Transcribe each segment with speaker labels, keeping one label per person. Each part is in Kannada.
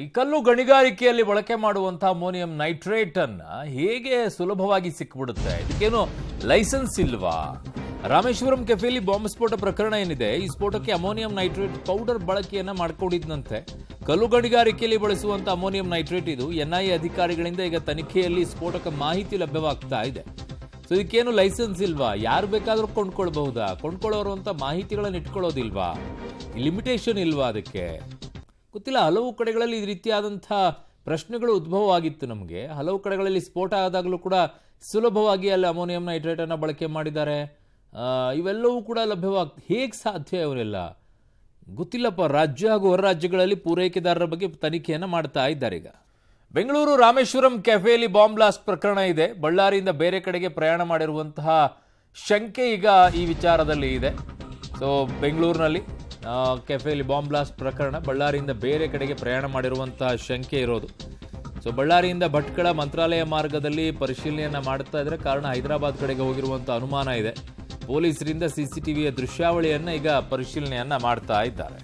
Speaker 1: ಈ ಕಲ್ಲು ಗಣಿಗಾರಿಕೆಯಲ್ಲಿ ಬಳಕೆ ಮಾಡುವಂತಹ ಅಮೋನಿಯಂ ನೈಟ್ರೇಟ್ ಅನ್ನ ಹೇಗೆ ಸುಲಭವಾಗಿ ಸಿಕ್ಬಿಡುತ್ತೆ? ಇದಕ್ಕೇನು ಲೈಸೆನ್ಸ್ ಇಲ್ವಾ? ರಾಮೇಶ್ವರಂ ಕೆಫೆಯಲ್ಲಿ ಬಾಂಬ್ ಸ್ಫೋಟ ಪ್ರಕರಣ ಏನಿದೆ, ಈ ಸ್ಫೋಟಕ್ಕೆ ಅಮೋನಿಯಂ ನೈಟ್ರೇಟ್ ಪೌಡರ್ ಬಳಕೆಯನ್ನ ಮಾಡಿಕೊಂಡಿದ್ದಂತೆ. ಕಲ್ಲು ಗಣಿಗಾರಿಕೆಯಲ್ಲಿ ಬಳಸುವಂತ ಅಮೋನಿಯಂ ನೈಟ್ರೇಟ್ ಇದು ಎನ್ಐಎ ಅಧಿಕಾರಿಗಳಿಂದ ಈಗ ತನಿಖೆಯಲ್ಲಿ ಸ್ಫೋಟಕ ಮಾಹಿತಿ ಲಭ್ಯವಾಗ್ತಾ ಇದೆ. ಸೊ ಇದಕ್ಕೇನು ಲೈಸೆನ್ಸ್ ಇಲ್ವಾ? ಯಾರು ಬೇಕಾದ್ರೂ ಕೊಂಡ್ಕೊಳ್ಬಹುದಾ? ಕೊಂಡ್ಕೊಳ್ಳೋರು ಅಂತ ಮಾಹಿತಿಗಳನ್ನ ಇಟ್ಕೊಳ್ಳೋದಿಲ್ವಾ? ಲಿಮಿಟೇಷನ್ ಇಲ್ವಾ? ಅದಕ್ಕೆ ಗೊತ್ತಿಲ್ಲ. ಹಲವು ಕಡೆಗಳಲ್ಲಿ ಈ ರೀತಿಯಾದಂಥ ಪ್ರಶ್ನೆಗಳು ಉದ್ಭವವಾಗಿತ್ತು ನಮಗೆ. ಹಲವು ಕಡೆಗಳಲ್ಲಿ ಸ್ಫೋಟ ಆದಾಗಲೂ ಕೂಡ ಸುಲಭವಾಗಿ ಅಲ್ಲಿ ಅಮೋನಿಯಂ ನೈಟ್ರೇಟನ್ನು ಬಳಕೆ ಮಾಡಿದ್ದಾರೆ. ಇವೆಲ್ಲವೂ ಕೂಡ ಹೇಗೆ ಸಾಧ್ಯ? ಇವರೆಲ್ಲ ಗೊತ್ತಿಲ್ಲಪ್ಪ. ರಾಜ್ಯ ಹಾಗೂ ಹೊರ ರಾಜ್ಯಗಳಲ್ಲಿ ಪೂರೈಕೆದಾರರ ಬಗ್ಗೆ ತನಿಖೆಯನ್ನು ಮಾಡ್ತಾ ಇದ್ದಾರೆ. ಈಗ ಬೆಂಗಳೂರು ರಾಮೇಶ್ವರಂ ಕೆಫೆಯಲ್ಲಿ ಬಾಂಬ್ ಬ್ಲಾಸ್ಟ್ ಪ್ರಕರಣ ಇದೆ. ಬಳ್ಳಾರಿಯಿಂದ ಬೇರೆ ಕಡೆಗೆ ಪ್ರಯಾಣ ಮಾಡಿರುವಂತಹ ಶಂಕೆ ಈಗ ಈ ವಿಚಾರದಲ್ಲಿ ಇದೆ. ಸೊ ಬೆಂಗಳೂರಿನಲ್ಲಿ ಕೆಫೆಯಲ್ಲಿ ಬಾಂಬ್ ಬ್ಲಾಸ್ಟ್ ಪ್ರಕರಣ, ಬಳ್ಳಾರಿಯಿಂದ ಬೇರೆ ಕಡೆಗೆ ಪ್ರಯಾಣ ಮಾಡಿರುವಂತಹ ಶಂಕೆ ಇರೋದು. ಸೊ ಬಳ್ಳಾರಿಯಿಂದ ಭಟ್ಕಳ ಮಂತ್ರಾಲಯ ಮಾರ್ಗದಲ್ಲಿ ಪರಿಶೀಲನೆಯನ್ನ ಮಾಡ್ತಾ ಇದ್ರೆ, ಕಾರಣ ಹೈದರಾಬಾದ್ ಕಡೆಗೆ ಹೋಗಿರುವಂತಹ ಅನುಮಾನ ಇದೆ. ಪೊಲೀಸರಿಂದ ಸಿಸಿಟಿವಿಯ ದೃಶ್ಯಾವಳಿಯನ್ನ ಈಗ ಪರಿಶೀಲನೆಯನ್ನ ಮಾಡ್ತಾ ಇದ್ದಾರೆ.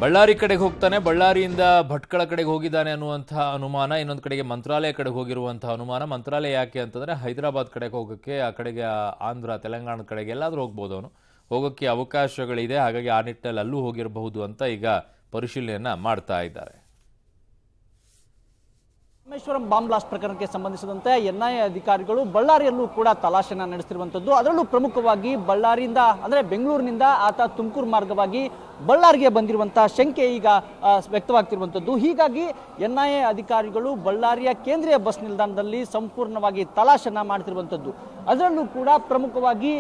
Speaker 1: ಬಳ್ಳಾರಿ ಕಡೆಗೆ ಹೋಗ್ತಾನೆ, ಬಳ್ಳಾರಿಯಿಂದ ಭಟ್ಕಳ ಕಡೆಗೆ ಹೋಗಿದ್ದಾನೆ ಅನ್ನುವಂತಹ ಅನುಮಾನ. ಇನ್ನೊಂದು ಕಡೆಗೆ ಮಂತ್ರಾಲಯ ಕಡೆಗೆ ಹೋಗಿರುವಂತಹ ಅನುಮಾನ. ಮಂತ್ರಾಲಯ ಯಾಕೆ ಅಂತಂದ್ರೆ ಹೈದರಾಬಾದ್ ಕಡೆಗೆ ಹೋಗೋಕ್ಕೆ, ಆ ಕಡೆಗೆ ಆಂಧ್ರ ತೆಲಂಗಾಣ ಕಡೆಗೆ ಎಲ್ಲಾದರೂ ಹೋಗ್ಬೋದು ಅವನು, ಹೋಗೋಕ್ಕೆ ಅವಕಾಶಗಳಿದೆ. ಹಾಗಾಗಿ ಆ ನಿಟ್ಟಿನಲ್ಲಿ ಅಲ್ಲೂ ಹೋಗಿರಬಹುದು ಅಂತ ಈಗ ಪರಿಶೀಲನೆಯನ್ನ ಮಾಡ್ತಾ ಇದ್ದಾರೆ.
Speaker 2: ರಾಮೇಶ್ವರಂ ಬಾಂಬ್ ಬ್ಲಾಸ್ಟ್ ಪ್ರಕರಣಕ್ಕೆ ಸಂಬಂಧಿಸಿದಂತೆ ಎನ್ಐಎ ಅಧಿಕಾರಿಗಳು ಬಳ್ಳಾರಿಯಲ್ಲೂ ಕೂಡ ತಲಾಶೆನ ನಡೆಸುತ್ತಿರುವಂತದ್ದು. ಅದರಲ್ಲೂ ಪ್ರಮುಖವಾಗಿ ಬಳ್ಳಾರಿಯಿಂದ ಅಂದ್ರೆ ಬೆಂಗಳೂರಿನಿಂದ ಆತ ತುಮಕೂರು ಮಾರ್ಗವಾಗಿ ಬಳ್ಳಾರಿಗೆ ಬಂದಿರುವಂತಹ ಶಂಕೆ ಈಗ ವ್ಯಕ್ತವಾಗ್ತಿರುವಂತದ್ದು. ಹೀಗಾಗಿ ಎನ್ಐಎ ಅಧಿಕಾರಿಗಳು ಬಳ್ಳಾರಿಯ ಕೇಂದ್ರೀಯ ಬಸ್ ನಿಲ್ದಾಣದಲ್ಲಿ ಸಂಪೂರ್ಣವಾಗಿ ತಲಾಶೆನ ಮಾಡ್ತಿರುವಂತದ್ದು. ಅದರಲ್ಲೂ ಕೂಡ ಪ್ರಮುಖವಾಗಿ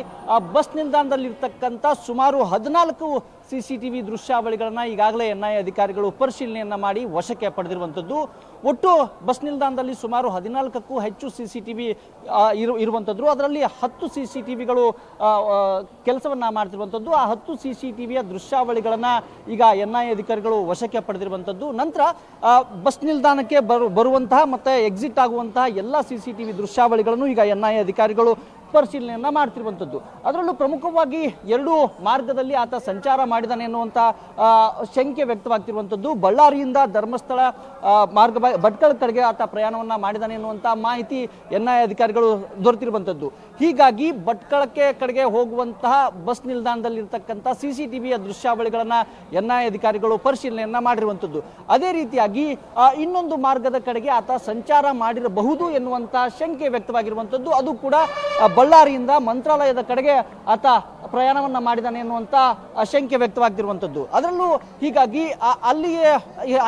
Speaker 2: ಬಸ್ ನಿಲ್ದಾಣದಲ್ಲಿರ್ತಕ್ಕಂಥ ಸುಮಾರು 14 ಸಿಸಿಟಿವಿ ದೃಶ್ಯಾವಳಿಗಳನ್ನ ಈಗಾಗಲೇ ಎನ್ಐಎ ಅಧಿಕಾರಿಗಳು ಪರಿಶೀಲನೆಯನ್ನ ಮಾಡಿ ವಶಕ್ಕೆ ಪಡೆದಿರುವಂತದ್ದು. ಒಟ್ಟು ಬಸ್ ನಿಲ್ದಾಣದಲ್ಲಿ ಸುಮಾರು 14ಕ್ಕೂ ಹೆಚ್ಚು ಸಿಸಿಟಿವಿ ಇರುವಂತದ್ದು. ಅದರಲ್ಲಿ 10 ಸಿಸಿಟಿವಿಗಳು ಕೆಲಸವನ್ನ ಮಾಡ್ತಿರುವಂತದ್ದು. ಆ 10 ಸಿಸಿಟಿವಿಯ ದೃಶ್ಯಾವಳಿಗಳನ್ನ ಈಗ ಎನ್ಐಎ ಅಧಿಕಾರಿಗಳು ವಶಕ್ಕೆ ಪಡೆದಿರುವಂತದ್ದು. ನಂತರ ಬಸ್ ನಿಲ್ದಾಣಕ್ಕೆ ಬರುವಂತಹ ಮತ್ತೆ ಎಕ್ಸಿಟ್ ಆಗುವಂತಹ ಎಲ್ಲ ಸಿಸಿಟಿವಿ ದೃಶ್ಯಾವಳಿಗಳನ್ನು ಈಗ ಎನ್ಐಎ ಅಧಿಕಾರಿಗಳು ಪರಿಶೀಲನೆಯನ್ನ ಮಾಡ್ತಿರುವಂತದ್ದು. ಅದರಲ್ಲೂ ಪ್ರಮುಖವಾಗಿ 2 ಮಾರ್ಗದಲ್ಲಿ ಆತ ಸಂಚಾರ ಮಾಡಿದಾನೆ ಎನ್ನುವಂತ ಶಂಕೆ ವ್ಯಕ್ತವಾಗ್ತಿರುವಂತದ್ದು. ಬಳ್ಳಾರಿಯಿಂದ ಧರ್ಮಸ್ಥಳ ಮಾರ್ಗ ಭಟ್ಕಳ ಕಡೆಗೆ ಆತ ಪ್ರಯಾಣವನ್ನ ಮಾಡಿದಾನೆ ಎನ್ನುವಂತ ಮಾಹಿತಿ ಎನ್ಐಎ ಅಧಿಕಾರಿಗಳು ದೊರೆತಿರುವಂತದ್ದು. ಹೀಗಾಗಿ ಭಟ್ಕಳಕ್ಕೆ ಕಡೆಗೆ ಹೋಗುವಂತಹ ಬಸ್ ನಿಲ್ದಾಣದಲ್ಲಿರ್ತಕ್ಕಂಥ ಸಿಸಿಟಿವಿಯ ದೃಶ್ಯಾವಳಿಗಳನ್ನ ಎನ್ಐಎ ಅಧಿಕಾರಿಗಳು ಪರಿಶೀಲನೆಯನ್ನ ಮಾಡಿರುವಂತದ್ದು. ಅದೇ ರೀತಿಯಾಗಿ ಇನ್ನೊಂದು ಮಾರ್ಗದ ಕಡೆಗೆ ಆತ ಸಂಚಾರ ಮಾಡಿರಬಹುದು ಎನ್ನುವಂತ ಶಂಕೆ ವ್ಯಕ್ತವಾಗಿರುವಂತದ್ದು. ಅದು ಕೂಡ ಬಳ್ಳಾರಿಯಿಂದ ಮಂತ್ರಾಲಯದ ಕಡೆಗೆ ಆತ ಪ್ರಯಾಣವನ್ನ ಮಾಡಿದಾನೆ ಎನ್ನುವಂತ ಶಂಕೆ ವ್ಯಕ್ತವಾಗ್ತಿರುವಂತದ್ದು. ಅದರಲ್ಲೂ ಹೀಗಾಗಿ ಅಲ್ಲಿಯೇ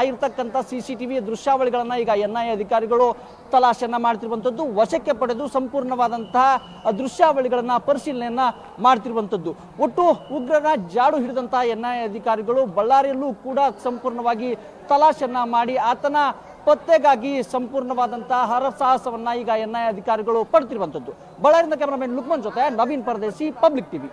Speaker 2: ಆಗಿರ್ತಕ್ಕಂಥ ಸಿಸಿಟಿವಿ ದೃಶ್ಯಾವಳಿಗಳನ್ನ ಈಗ ಎನ್ಐಎ ಅಧಿಕಾರಿಗಳು ತಲಾಶೆಯನ್ನ ಮಾಡ್ತಿರುವಂತದ್ದು. ವಶಕ್ಕೆ ಪಡೆದು ಸಂಪೂರ್ಣವಾದಂತಹ ದೃಶ್ಯಾವಳಿಗಳನ್ನ ಪರಿಶೀಲನೆಯನ್ನ ಮಾಡ್ತಿರುವಂತದ್ದು. ಒಟ್ಟು ಉಗ್ರರ ಜಾಡು ಹಿಡಿದಂತಹ ಎನ್ಐಎ ಅಧಿಕಾರಿಗಳು ಬಳ್ಳಾರಿಯಲ್ಲೂ ಕೂಡ ಸಂಪೂರ್ಣವಾಗಿ ತಲಾಶೆಯನ್ನ ಮಾಡಿ ಆತನ ಪತ್ತೆಗಾಗಿ ಸಂಪೂರ್ಣವಾದಂತಹ ಹರಸಾಹಸವನ್ನ ಈಗ ಎನ್ಐಎ ಅಧಿಕಾರಿಗಳು ಪಡ್ತಿರುವಂತದ್ದು. ಬಳ್ಳಾರಿಯಿಂದ ಕ್ಯಾಮರಾಮನ್ ಲುಕ್ಮನ್ ಜೊತೆ ನವೀನ್ ಪರದೇಶಿ, ಪಬ್ಲಿಕ್ ಟಿವಿ.